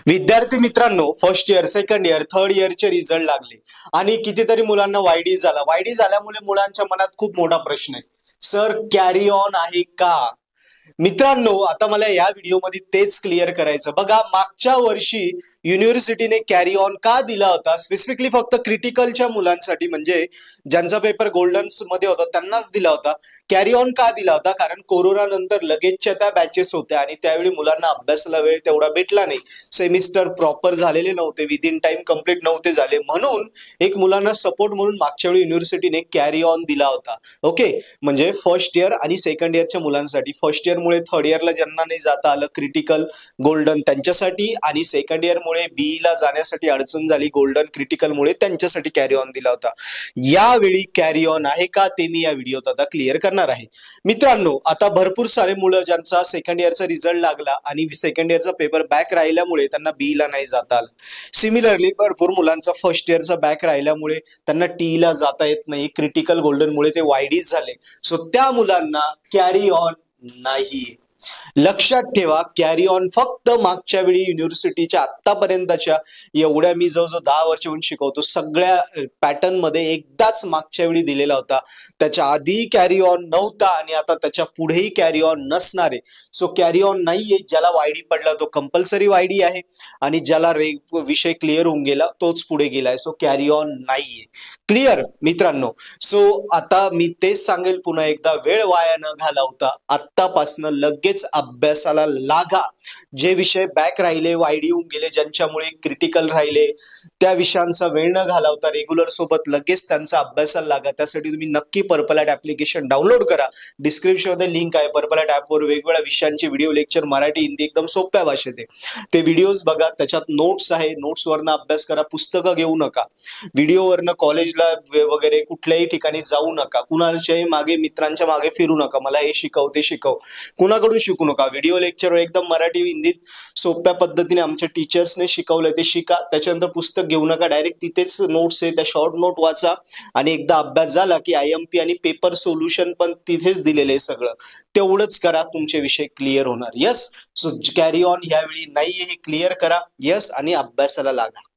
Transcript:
विद्यार्थी मित्रांनो, first year, second year, third इयरचे रिझल्ट लागले आणि कितीतरी मुलांना वायडी झाला. वायडी झाल्यामुळे मुलांच्या मनात खूप मोठा प्रश्न आहे, सर कॅरी ऑन आहे का? मित्रांनो, आता मला या व्हिडिओमध्ये तेच क्लिअर करायचं. बघा, मागच्या वर्षी युनिव्हर्सिटीने कॅरी ऑन का दिला होता, स्पेसिफिकली फक्त क्रिटिकलच्या मुलांसाठी, म्हणजे ज्यांचा पेपर गोल्डन मध्ये होता त्यांनाच दिला होता. कॅरी ऑन का दिला होता? कारण कोरोना नंतर लगेचच्या त्या बॅचेस होत्या आणि त्यावेळी मुलांना अभ्यासाला वेळ तेवढा भेटला नाही. सेमिस्टर प्रॉपर झालेले नव्हते, विदिन टाइम कम्प्लीट नव्हते झाले, म्हणून एक मुलांना सपोर्ट म्हणून मागच्या वेळी युनिव्हर्सिटीने कॅरी ऑन दिला होता. ओके, म्हणजे फर्स्ट इयर आणि सेकंड इयरच्या मुलांसाठी. फर्स्ट इयर मुळे थर्ड इयरला ज्यांना नाही जाता आलं क्रिटिकल गोल्डन त्यांच्यासाठी, आणि सेकंड इयर मुळे बीई ला जाण्यासाठी अडचण झाली गोल्डन क्रिटिकल मुळे त्यांच्यासाठी कॅरी ऑन दिला होता. यावेळी कॅरी ऑन आहे का ते मी या व्हिडिओत आता क्लिअर करणार आहे. मित्रांनो, आता भरपूर सारे मुलं ज्यांचा सेकंड इयरचा रिझल्ट लागला आणि सेकंड इयरचा पेपर बॅक राहिल्यामुळे त्यांना बीई ला नाही जाता आलं. सिमिलरली भरपूर मुलांचा फर्स्ट इयरचा बॅक राहिल्यामुळे त्यांना टी ला जाता येत नाही, क्रिटिकल गोल्डन मुळे ते वायडीज झाले. सो त्या मुलांना कॅरी ऑन नाही. लक्षात ठेवा, कॅरी ऑन फक्त मागच्या वेळी युनिव्हर्सिटीच्या आतापर्यंतच्या, एवढ्या मी जवळजवळ 10 वर्षाहून शिकवतो, सगळ्या पॅटर्न मध्ये एकदाच मागच्या वेळी दिलेला होता. त्याच्या आधी कॅरी ऑन नव्हता आणि आता त्याच्या पुढेही कॅरी ऑन नसणार आहे. सो कॅरी ऑन नाहीये. ज्याला वायडी पडला तो कंपल्सरी वायडी आहे आणि ज्याला विषय क्लिअर होऊन गेला तोच पुढे गेलाय. सो कॅरी ऑन नाहीये. क्लिअर मित्रांनो? सो आता मी तेच सांगेल पुन्हा एकदा, वेळ वाया न घालवता आत्तापासनं लगेच अभ्यासाला लागा. जे विषय बॅक राहिले, वायडी होऊन गेले, ज्यांच्यामुळे क्रिटिकल राहिले, त्या विषयांचा वेळ न घालवता रेग्युलर सोबत लगेच त्यांचा अभ्यासाला लागा. त्यासाठी तुम्ही नक्की पर्पल ॲट ऍप्लिकेशन डाउनलोड करा. डिस्क्रिप्शन मध्ये लिंक आहे. पर्पल ॲट ॲपवर वेगवेगळ्या विषयांचे व्हिडिओ लेक्चर मराठी हिंदी एकदम सोप्या भाषेत आहे. ते व्हिडिओज बघा, त्याच्यात नोट्स आहे, नोट्सवरनं अभ्यास करा. पुस्तकं घेऊ नका, व्हिडिओवरनं कॉलेजला वगैरे कुठल्याही ठिकाणी जाऊ नका, कुणाच्याही मागे मित्रांच्या मागे फिरू नका, मला हे शिकव ते शिकव, कुणाकडून शिकू नका. व्हिडिओ लेक्चर एकदम मराठी हिंदीत सोप्या पद्धतीने आमच्या टीचर्सने शिकवलंय ते शिका. त्याच्यानंतर पुस्तक घेऊ नका, डायरेक्ट तिथेच नोट्स आहे त्या शॉर्ट नोट वाचा आणि एकदा अभ्यास झाला की IMP आणि पेपर सोल्युशन पण तिथेच दिलेलं आहे. सगळं तेवढंच करा, तुमचे विषय क्लिअर होणार. यस, सो कॅरी ऑन यावेळी नाहीये हे क्लिअर करा. यस, आणि अभ्यासाला लागा.